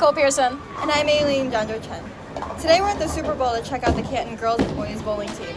Nicole Pearson. And I'm Aileen Janjo Chen. Today we're at the Super Bowl to check out the Canton girls and boys bowling team.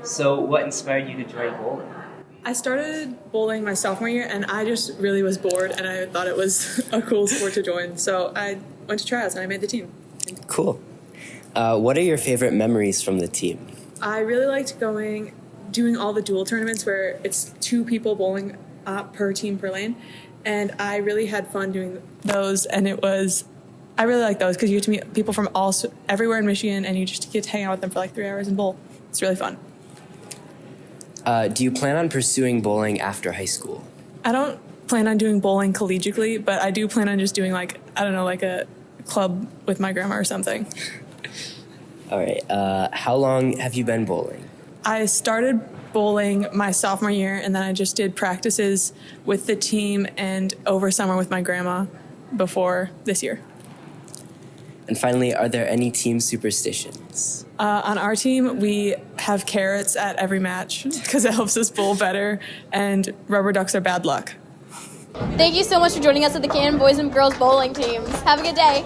So what inspired you to join bowling? I started bowling my sophomore year, and I just really was bored, and I thought it was a cool sport to join. So I went to tryouts, and I made the team. Cool. What are your favorite memories from the team? I really liked doing all the dual tournaments where it's 2 people bowling per team per lane, and I really had fun doing those. And I really like those because you get to meet people from everywhere in Michigan, and you just get to hang out with them for like 3 hours and bowl. It's really fun. Do you plan on pursuing bowling after high school? I don't plan on doing bowling collegiately, but I do plan on just doing like a club with my grandma or something. All right. How long have you been bowling? I started bowling my sophomore year, and then I just did practices with the team and over summer with my grandma before this year. And finally, are there any team superstitions? On our team, we have carrots at every match because it helps us bowl better, and rubber ducks are bad luck. Thank you so much for joining us at the Canton boys and girls bowling teams. Have a good day.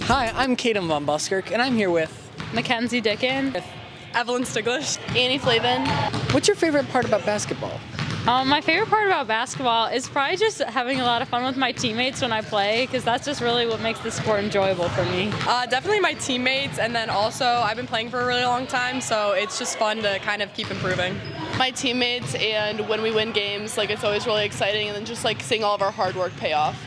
Hi, I'm Kaden Von Buskirk, and I'm here with Mackenzie Dickin. Evelyn Stiglish. Annie Flavin. What's your favorite part about basketball? My favorite part about basketball is probably just having a lot of fun with my teammates when I play, because that's just really what makes the sport enjoyable for me. Definitely my teammates, and then also I've been playing for a really long time, so it's just fun to kind of keep improving. My teammates, and when we win games, like it's always really exciting, and then just like seeing all of our hard work pay off.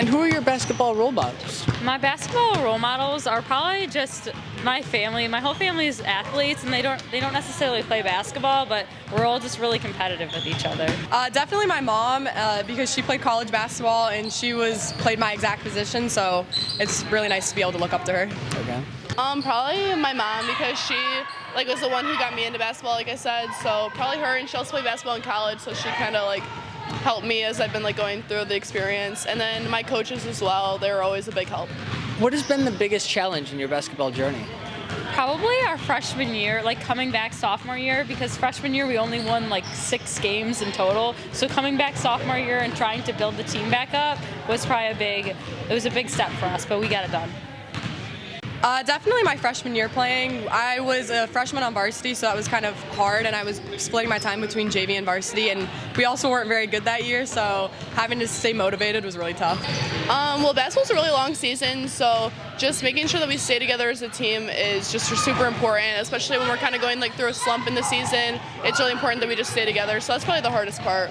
And who are your basketball role models? My basketball role models are probably just my family. My whole family is athletes, and they don't necessarily play basketball, but we're all just really competitive with each other. Definitely my mom, because she played college basketball and she played my exact position, so it's really nice to be able to look up to her. Okay. Probably my mom, because she was the one who got me into basketball, like I said. So probably her, and she also played basketball in college, so she kind of helped me as I've been going through the experience. And then my coaches as well, they were always a big help. What has been the biggest challenge in your basketball journey? Probably our freshman year, coming back sophomore year, because freshman year we only won 6 games in total. So coming back sophomore year and trying to build the team back up was probably a big step for us, but we got it done. Definitely my freshman year playing. I was a freshman on varsity, so that was kind of hard, and I was splitting my time between JV and varsity, and we also weren't very good that year, so having to stay motivated was really tough. Well, basketball's a really long season, so just making sure that we stay together as a team is just super important, especially when we're kind of going through a slump in the season. It's really important that we just stay together, so that's probably the hardest part.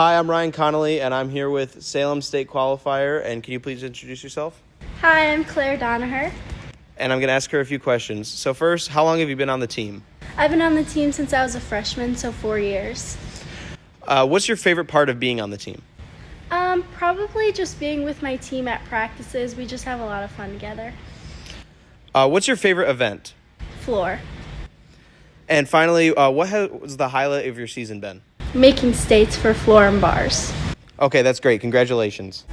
Hi, I'm Ryan Connolly, and I'm here with Salem State Qualifier. And can you please introduce yourself? Hi, I'm Claire Donaher. And I'm going to ask her a few questions. So first, how long have you been on the team? I've been on the team since I was a freshman, so 4 years. What's your favorite part of being on the team? Probably just being with my team at practices. We just have a lot of fun together. What's your favorite event? Floor. And finally, what has the highlight of your season been? Making states for floor and bars. Okay, that's great. Congratulations.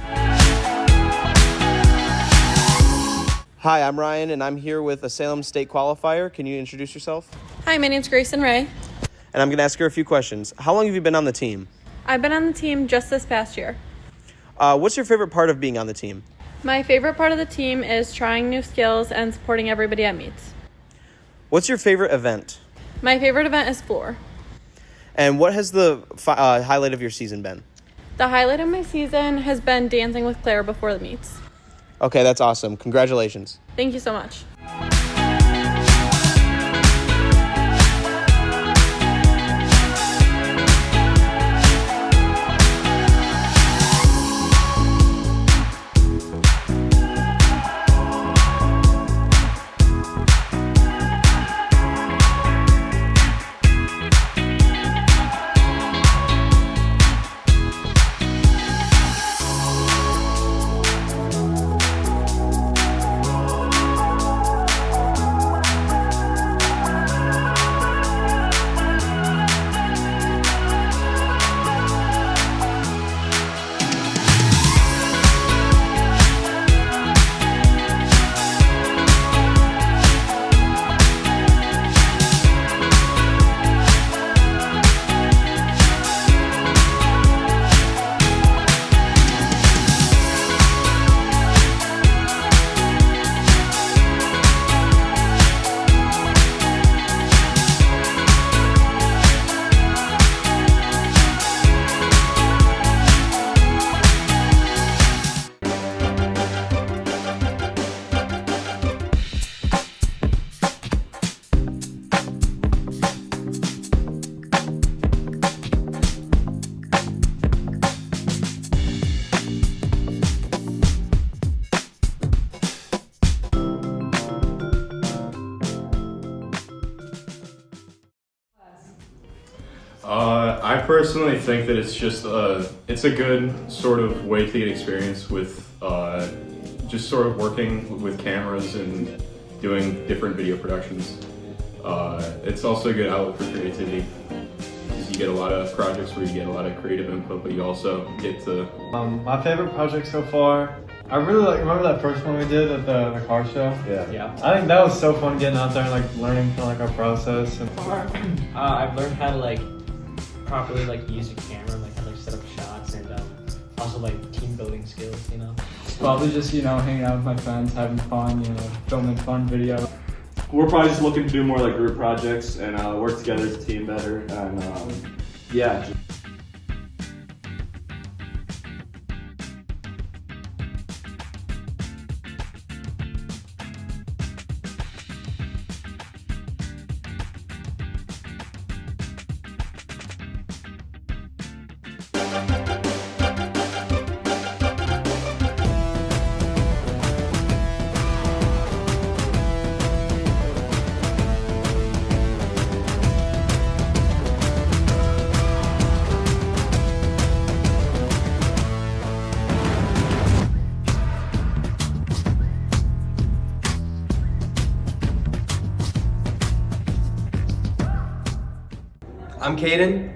Hi, I'm Ryan, and I'm here with a Salem State Qualifier. Can you introduce yourself? Hi, my name's Grayson Ray. And I'm going to ask her a few questions. How long have you been on the team? I've been on the team just this past year. What's your favorite part of being on the team? My favorite part of the team is trying new skills and supporting everybody at meets. What's your favorite event? My favorite event is floor. And what has the highlight of your season been? The highlight of my season has been dancing with Claire before the meets. Okay, that's awesome. Congratulations. Thank you so much. I personally think that it's just it's a good sort of way to get experience with just sort of working with cameras and doing different video productions. It's also a good outlet for creativity because you get a lot of projects where you get a lot of creative input, but you also get to... My favorite project so far, I really remember that first one we did at the car show? Yeah. I think that was so fun getting out there and learning from our process. And I've learned how to properly use a camera, how to set up shots, and also team building skills, Probably just, hanging out with my friends, having fun, filming fun videos. We're probably just looking to do more group projects and work together as a team better, and yeah. I'm Caden.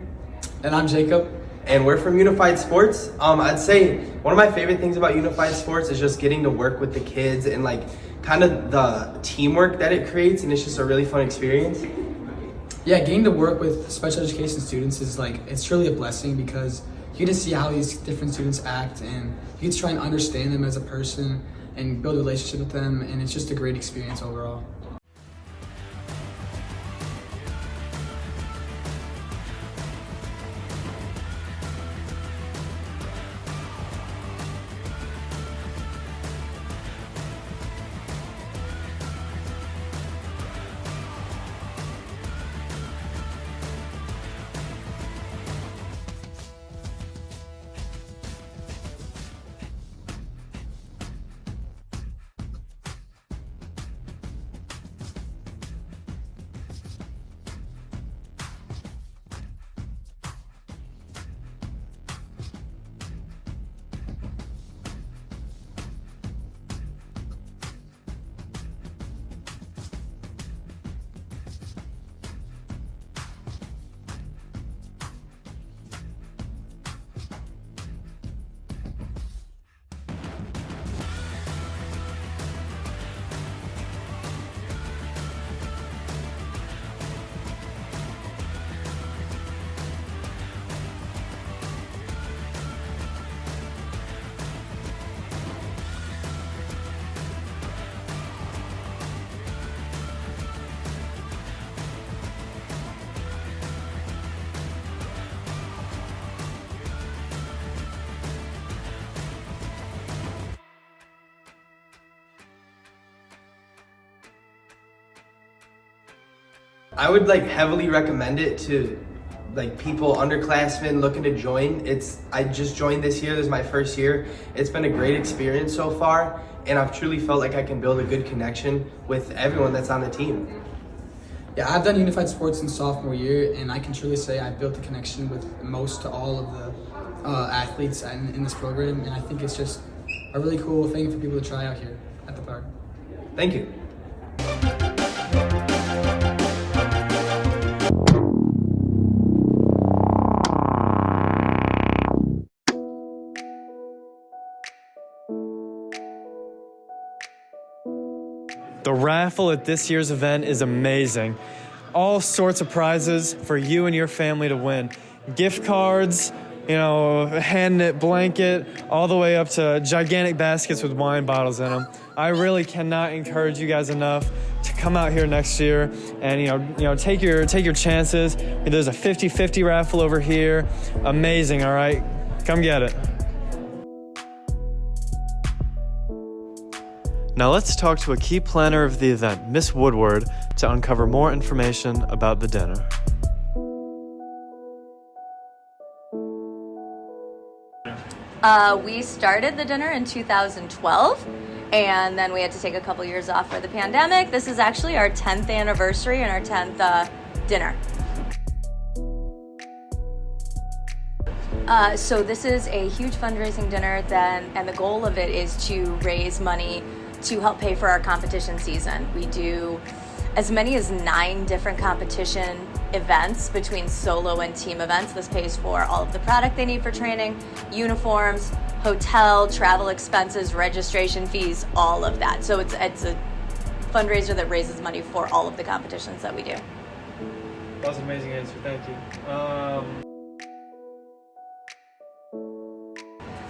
And I'm Jacob. And we're from Unified Sports. I'd say one of my favorite things about Unified Sports is just getting to work with the kids and kind of the teamwork that it creates, and it's just a really fun experience. Yeah, getting to work with special education students is it's truly a blessing because you get to see how these different students act, and you get to try and understand them as a person and build a relationship with them, and it's just a great experience overall. I would like heavily recommend it to like people, underclassmen looking to join. I just joined this year. This is my first year. It's been a great experience so far, and I've truly felt like I can build a good connection with everyone that's on the team. Yeah, I've done unified sports in sophomore year, and I can truly say I built a connection with most to all of the athletes in this program, and I think it's just a really cool thing for people to try out here at the park. Thank you. The raffle at this year's event is amazing. All sorts of prizes for you and your family to win. Gift cards, a hand-knit blanket, all the way up to gigantic baskets with wine bottles in them. I really cannot encourage you guys enough to come out here next year and take your chances. There's a 50-50 raffle over here. Amazing, all right? Come get it. Now let's talk to a key planner of the event, Miss Woodward, to uncover more information about the dinner. We started the dinner in 2012, and then we had to take a couple years off for the pandemic. This is actually our 10th anniversary and our 10th dinner. So this is a huge fundraising dinner and the goal of it is to raise money to help pay for our competition season. We do as many as 9 different competition events between solo and team events. This pays for all of the product they need for training, uniforms, hotel, travel expenses, registration fees, all of that. So it's a fundraiser that raises money for all of the competitions that we do. That was an amazing answer, thank you.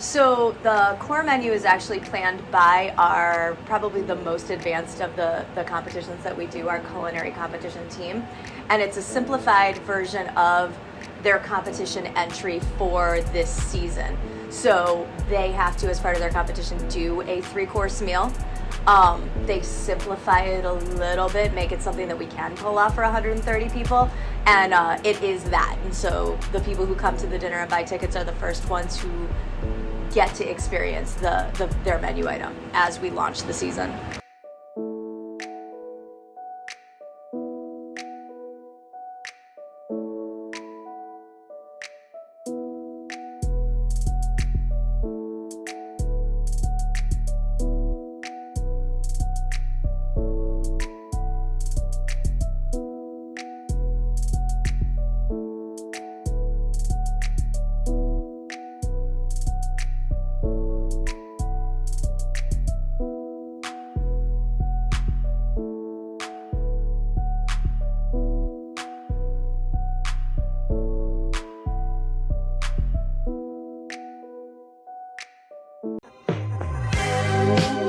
So the core menu is actually planned by our probably the most advanced of the competitions that we do, our culinary competition team. And it's a simplified version of their competition entry for this season. So they have to, as part of their competition, do a 3-course meal. They simplify it a little bit, make it something that we can pull off for 130 people, and it is that. And so the people who come to the dinner and buy tickets are the first ones who get to experience their menu item as we launch the season. Thank you.